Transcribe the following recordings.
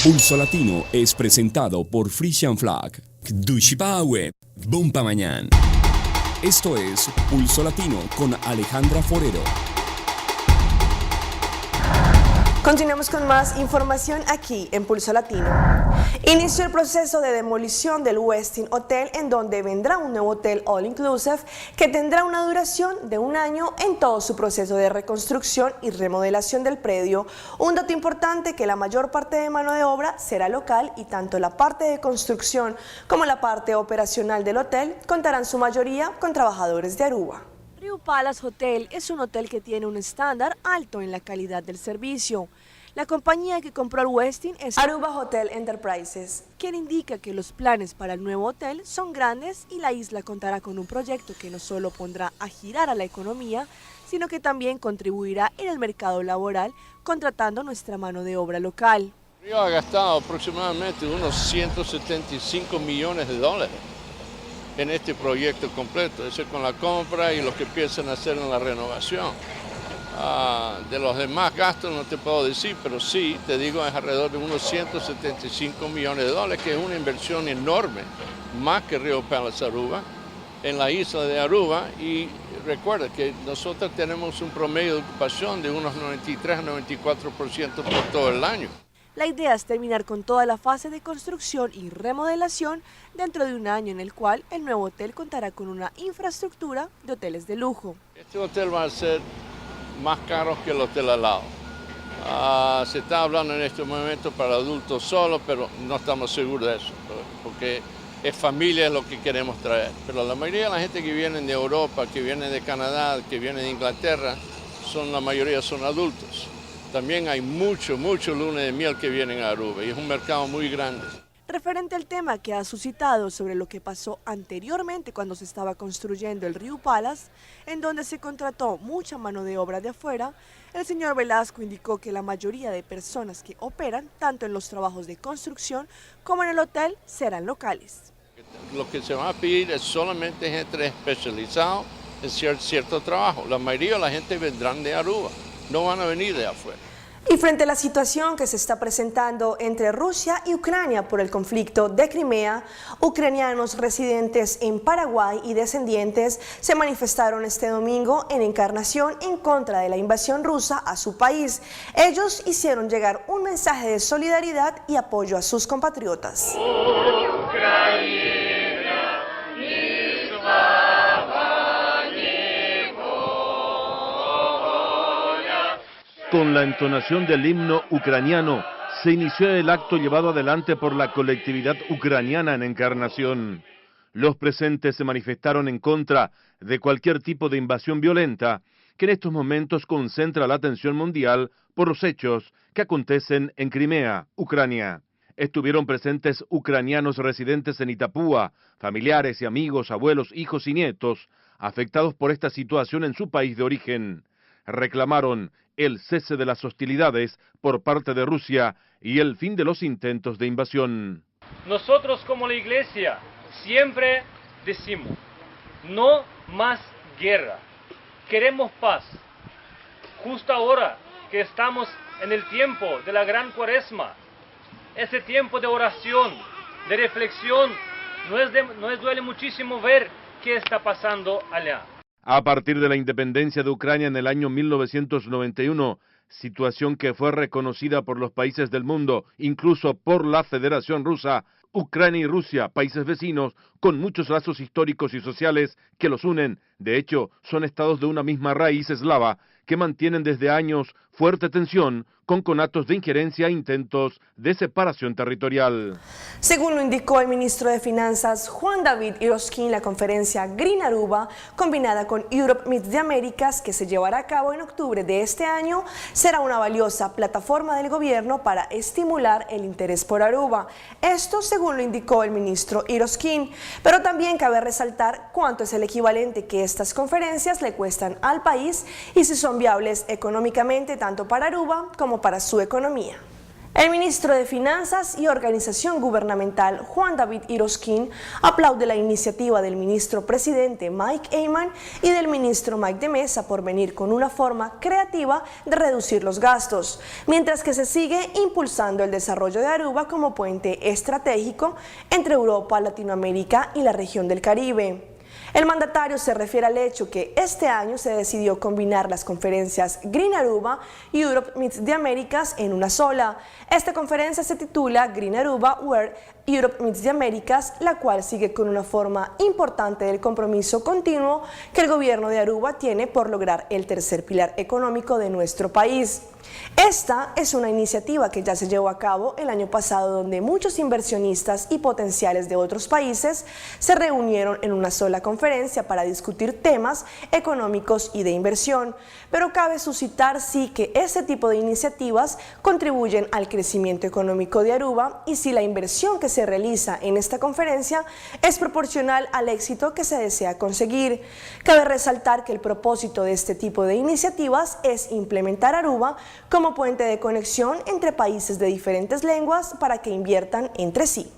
Pulso Latino es presentado por Frisian Flag, Dushipawe, Bompa Mañana. Esto es Pulso Latino con Alejandra Forero. Continuamos con más información aquí en Pulso Latino. Inició el proceso de demolición del Westin Hotel, en donde vendrá un nuevo hotel all inclusive que tendrá una duración de 1 año en todo su proceso de reconstrucción y remodelación del predio. Un dato importante, que la mayor parte de mano de obra será local y tanto la parte de construcción como la parte operacional del hotel contarán su mayoría con trabajadores de Aruba. Rio Palace Hotel es un hotel que tiene un estándar alto en la calidad del servicio. La compañía que compró el Westin es Aruba Hotel Enterprises, quien indica que los planes para el nuevo hotel son grandes y la isla contará con un proyecto que no solo pondrá a girar a la economía, sino que también contribuirá en el mercado laboral contratando nuestra mano de obra local. Rio ha gastado aproximadamente unos 175 millones de dólares en este proyecto completo, eso con la compra y lo que piensan hacer en la renovación. De los demás gastos no te puedo decir, pero sí, te digo, es alrededor de unos 175 millones de dólares, que es una inversión enorme, más que Rio Palace Aruba, en la isla de Aruba. Y recuerda que nosotros tenemos un promedio de ocupación de unos 93-94% por todo el año. La idea es terminar con toda la fase de construcción y remodelación dentro de 1 año, en el cual el nuevo hotel contará con una infraestructura de hoteles de lujo. Este hotel va a ser más caro que el hotel al lado. Se está hablando en este momento para adultos solo, pero no estamos seguros de eso, porque es familia lo que queremos traer. Pero la mayoría de la gente que viene de Europa, que viene de Canadá, que viene de Inglaterra, la mayoría son adultos. También hay mucho luna de miel que vienen a Aruba y es un mercado muy grande. Referente al tema que ha suscitado sobre lo que pasó anteriormente cuando se estaba construyendo el Rio Palace, en donde se contrató mucha mano de obra de afuera, el señor Velasco indicó que la mayoría de personas que operan tanto en los trabajos de construcción como en el hotel serán locales. Lo que se va a pedir es solamente gente especializada en cierto trabajo. La mayoría de la gente vendrán de Aruba. No van a venir de afuera. Y frente a la situación que se está presentando entre Rusia y Ucrania por el conflicto de Crimea, ucranianos residentes en Paraguay y descendientes se manifestaron este domingo en Encarnación en contra de la invasión rusa a su país. Ellos hicieron llegar un mensaje de solidaridad y apoyo a sus compatriotas. Con la entonación del himno ucraniano, se inició el acto llevado adelante por la colectividad ucraniana en Encarnación. Los presentes se manifestaron en contra de cualquier tipo de invasión violenta, que en estos momentos concentra la atención mundial por los hechos que acontecen en Crimea, Ucrania. Estuvieron presentes ucranianos residentes en Itapúa, familiares y amigos, abuelos, hijos y nietos, afectados por esta situación en su país de origen. Reclamaron el cese de las hostilidades por parte de Rusia y el fin de los intentos de invasión. Nosotros como la Iglesia siempre decimos, no más guerra, queremos paz. Justo ahora que estamos en el tiempo de la Gran Cuaresma, ese tiempo de oración, de reflexión, nos duele muchísimo ver qué está pasando allá. A partir de la independencia de Ucrania en el año 1991, situación que fue reconocida por los países del mundo, incluso por la Federación Rusa, Ucrania y Rusia, países vecinos, con muchos lazos históricos y sociales que los unen. De hecho, son estados de una misma raíz eslava que mantienen desde años fuerte tensión con conatos de injerencia e intentos de separación territorial. Según lo indicó el ministro de Finanzas Juan David Hiroskin, la conferencia Green Aruba, combinada con Europe Meets the Americas, que se llevará a cabo en octubre de este año, será una valiosa plataforma del gobierno para estimular el interés por Aruba. Esto según lo indicó el ministro Hiroskin, pero también cabe resaltar cuánto es el equivalente que estas conferencias le cuestan al país y si son viables económicamente tanto para Aruba como para su economía. El ministro de Finanzas y Organización Gubernamental, Juan David Hiroskin, aplaude la iniciativa del ministro presidente Mike Eyman y del ministro Mike de Mesa por venir con una forma creativa de reducir los gastos, mientras que se sigue impulsando el desarrollo de Aruba como puente estratégico entre Europa, Latinoamérica y la región del Caribe. El mandatario se refiere al hecho que este año se decidió combinar las conferencias Green Aruba y Europe Meets the Americas en una sola. Esta conferencia se titula Green Aruba Where Europe Meets the Americas, la cual sigue con una forma importante del compromiso continuo que el gobierno de Aruba tiene por lograr el tercer pilar económico de nuestro país. Esta es una iniciativa que ya se llevó a cabo el año pasado, donde muchos inversionistas y potenciales de otros países se reunieron en una sola conferencia para discutir temas económicos y de inversión. Pero cabe suscitar sí que este tipo de iniciativas contribuyen al crecimiento económico de Aruba y si la inversión que se realiza en esta conferencia es proporcional al éxito que se desea conseguir. Cabe resaltar que el propósito de este tipo de iniciativas es implementar Aruba como puente de conexión entre países de diferentes lenguas para que inviertan entre sí.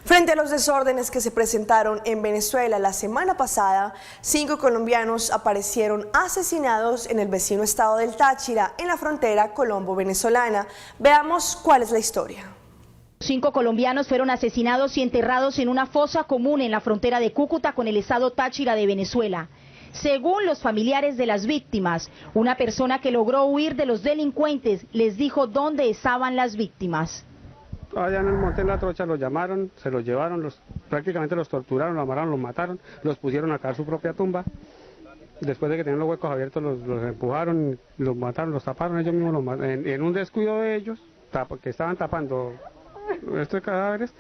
Frente a los desórdenes que se presentaron en Venezuela la semana pasada, 5 colombianos aparecieron asesinados en el vecino estado del Táchira, en la frontera colombo-venezolana. Veamos cuál es la historia. 5 colombianos fueron asesinados y enterrados en una fosa común en la frontera de Cúcuta con el estado Táchira de Venezuela. Según los familiares de las víctimas, una persona que logró huir de los delincuentes les dijo dónde estaban las víctimas. Allá en el monte en la trocha los llamaron, se los llevaron, prácticamente los torturaron, los amarraron, los mataron, los pusieron a cavar su propia tumba. Después de que tenían los huecos abiertos, los empujaron, los mataron, los taparon, ellos mismos los mataron. En un descuido de ellos, que estaban tapando estos cadáveres,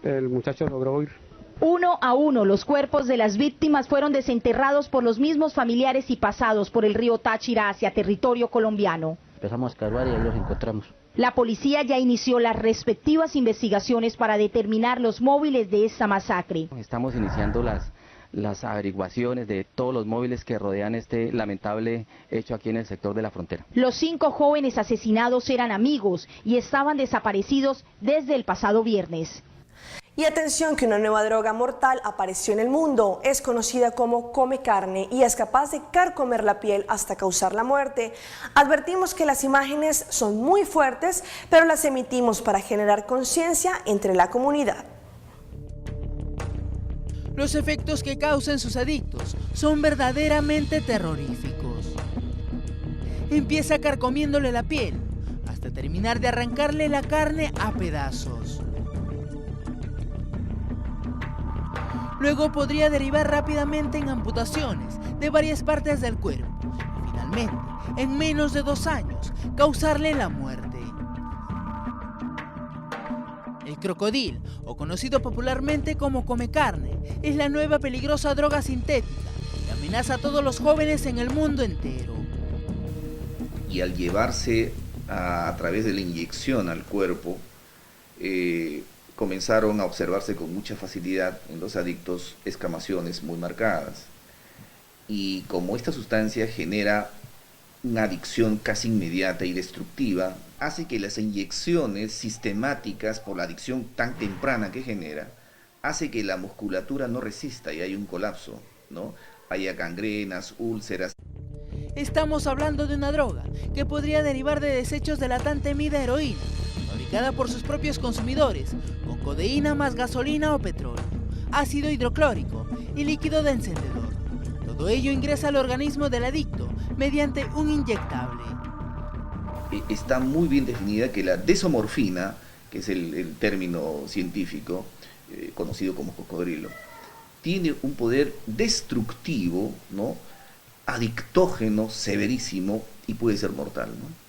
el muchacho logró huir. Uno a uno, los cuerpos de las víctimas fueron desenterrados por los mismos familiares y pasados por el río Táchira hacia territorio colombiano. Empezamos a escarbar y ahí los encontramos. La policía ya inició las respectivas investigaciones para determinar los móviles de esta masacre. Estamos iniciando las averiguaciones de todos los móviles que rodean este lamentable hecho aquí en el sector de la frontera. Los 5 jóvenes asesinados eran amigos y estaban desaparecidos desde el pasado viernes. Y atención que una nueva droga mortal apareció en el mundo. Es conocida como come carne y es capaz de carcomer la piel hasta causar la muerte. Advertimos que las imágenes son muy fuertes, pero las emitimos para generar conciencia entre la comunidad. Los efectos que causan sus adictos son verdaderamente terroríficos. Empieza carcomiéndole la piel hasta terminar de arrancarle la carne a pedazos. Luego podría derivar rápidamente en amputaciones de varias partes del cuerpo y finalmente, en menos de 2 años, causarle la muerte. El crocodil, o conocido popularmente como come carne, es la nueva peligrosa droga sintética que amenaza a todos los jóvenes en el mundo entero. Y al llevarse a través de la inyección al cuerpo, comenzaron a observarse con mucha facilidad en los adictos escamaciones muy marcadas. Y como esta sustancia genera una adicción casi inmediata y destructiva, hace que las inyecciones sistemáticas, por la adicción tan temprana que genera, hace que la musculatura no resista y hay un colapso, ¿no? Haya gangrenas, úlceras. Estamos hablando de una droga que podría derivar de desechos de la tan temida heroína, fabricada por sus propios consumidores, con codeína más gasolina o petróleo, ácido hidroclórico y líquido de encendedor. Todo ello ingresa al organismo del adicto mediante un inyectable. Está muy bien definida que la desomorfina, que es el término científico conocido como cocodrilo, tiene un poder destructivo, ¿no? Adictógeno, severísimo y puede ser mortal, ¿no?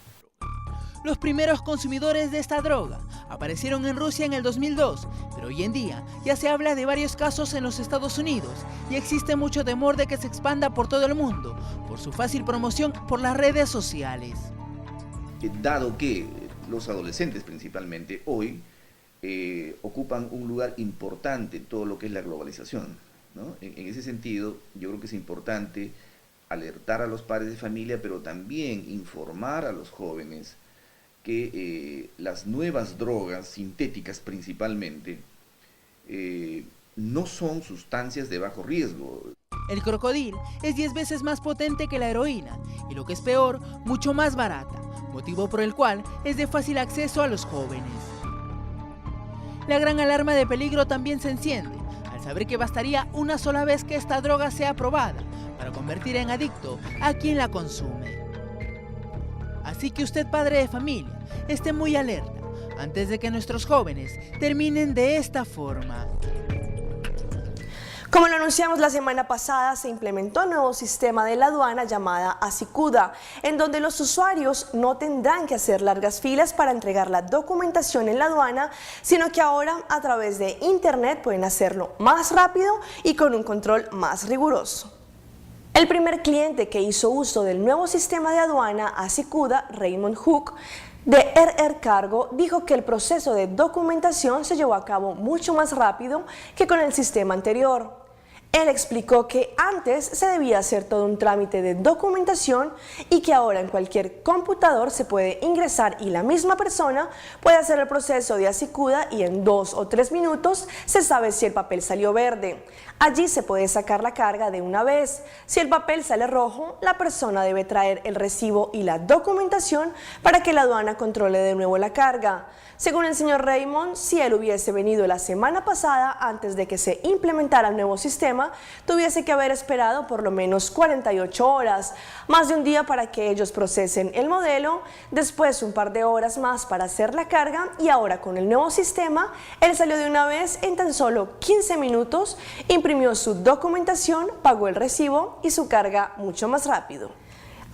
Los primeros consumidores de esta droga aparecieron en Rusia en el 2002, pero hoy en día ya se habla de varios casos en los Estados Unidos y existe mucho temor de que se expanda por todo el mundo por su fácil promoción por las redes sociales. Dado que los adolescentes principalmente hoy ocupan un lugar importante en todo lo que es la globalización, ¿no? En ese sentido, yo creo que es importante alertar a los padres de familia, pero también informar a los jóvenes que las nuevas drogas, sintéticas principalmente, no son sustancias de bajo riesgo. El crocodil es 10 veces más potente que la heroína y, lo que es peor, mucho más barata, motivo por el cual es de fácil acceso a los jóvenes. La gran alarma de peligro también se enciende al saber que bastaría una sola vez que esta droga sea aprobada para convertir en adicto a quien la consume. Así que usted, padre de familia, esté muy alerta antes de que nuestros jóvenes terminen de esta forma. Como lo anunciamos la semana pasada, se implementó un nuevo sistema de la aduana llamada Asicuda, en donde los usuarios no tendrán que hacer largas filas para entregar la documentación en la aduana, sino que ahora a través de internet pueden hacerlo más rápido y con un control más riguroso. El primer cliente que hizo uso del nuevo sistema de aduana Asicuda, Raymond Hook, de RR Cargo, dijo que el proceso de documentación se llevó a cabo mucho más rápido que con el sistema anterior. Él explicó que antes se debía hacer todo un trámite de documentación y que ahora en cualquier computador se puede ingresar y la misma persona puede hacer el proceso de Asicuda y en 2 o 3 minutos se sabe si el papel salió verde. Allí se puede sacar la carga de una vez. Si el papel sale rojo, la persona debe traer el recibo y la documentación para que la aduana controle de nuevo la carga. Según el señor Raymond, si él hubiese venido la semana pasada antes de que se implementara el nuevo sistema, tuviese que haber esperado por lo menos 48 horas, más de un día para que ellos procesen el modelo, después un par de horas más para hacer la carga y ahora con el nuevo sistema, él salió de una vez en tan solo 15 minutos, imprimió su documentación, pagó el recibo y su carga mucho más rápido.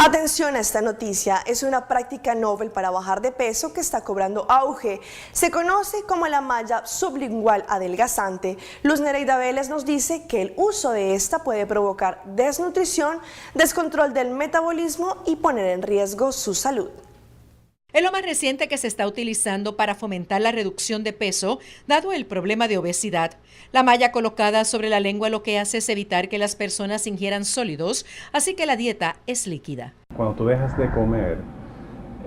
Atención a esta noticia, es una práctica novel para bajar de peso que está cobrando auge. Se conoce como la malla sublingual adelgazante. Luz Nereida Vélez nos dice que el uso de esta puede provocar desnutrición, descontrol del metabolismo y poner en riesgo su salud. Es lo más reciente que se está utilizando para fomentar la reducción de peso, dado el problema de obesidad. La malla colocada sobre la lengua lo que hace es evitar que las personas ingieran sólidos, así que la dieta es líquida. Cuando tú dejas de comer,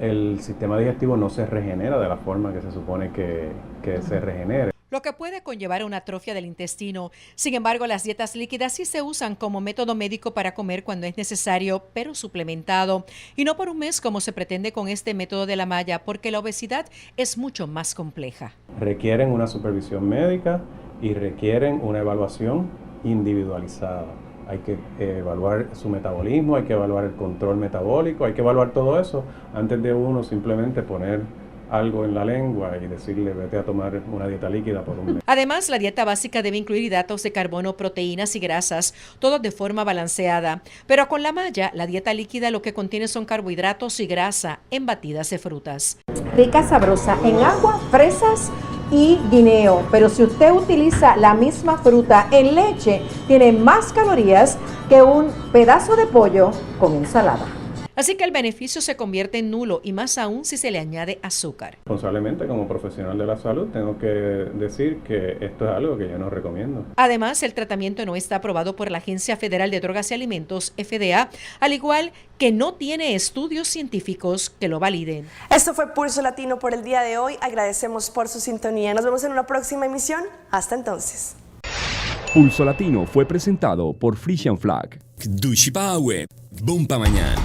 el sistema digestivo no se regenera de la forma que se supone que se regenere. Lo que puede conllevar a una atrofia del intestino. Sin embargo, las dietas líquidas sí se usan como método médico para comer cuando es necesario, pero suplementado. Y no por un mes como se pretende con este método de la malla, porque la obesidad es mucho más compleja. Requieren una supervisión médica y requieren una evaluación individualizada. Hay que evaluar su metabolismo, hay que evaluar el control metabólico, hay que evaluar todo eso antes de uno simplemente poner algo en la lengua y decirle vete a tomar una dieta líquida por un mes. Además, la dieta básica debe incluir hidratos de carbono, proteínas y grasas, todo de forma balanceada. Pero con la malla, la dieta líquida lo que contiene son carbohidratos y grasa en batidas de frutas. Rica, sabrosa, en agua, fresas y guineo. Pero si usted utiliza la misma fruta en leche, tiene más calorías que un pedazo de pollo con ensalada. Así que el beneficio se convierte en nulo y más aún si se le añade azúcar. Responsablemente, como profesional de la salud, tengo que decir que esto es algo que yo no recomiendo. Además, el tratamiento no está aprobado por la Agencia Federal de Drogas y Alimentos, FDA, al igual que no tiene estudios científicos que lo validen. Esto fue Pulso Latino por el día de hoy. Agradecemos por su sintonía. Nos vemos en una próxima emisión. Hasta entonces. Pulso Latino fue presentado por Frisian Flag. Dushi Pawe. Bompa Mañana.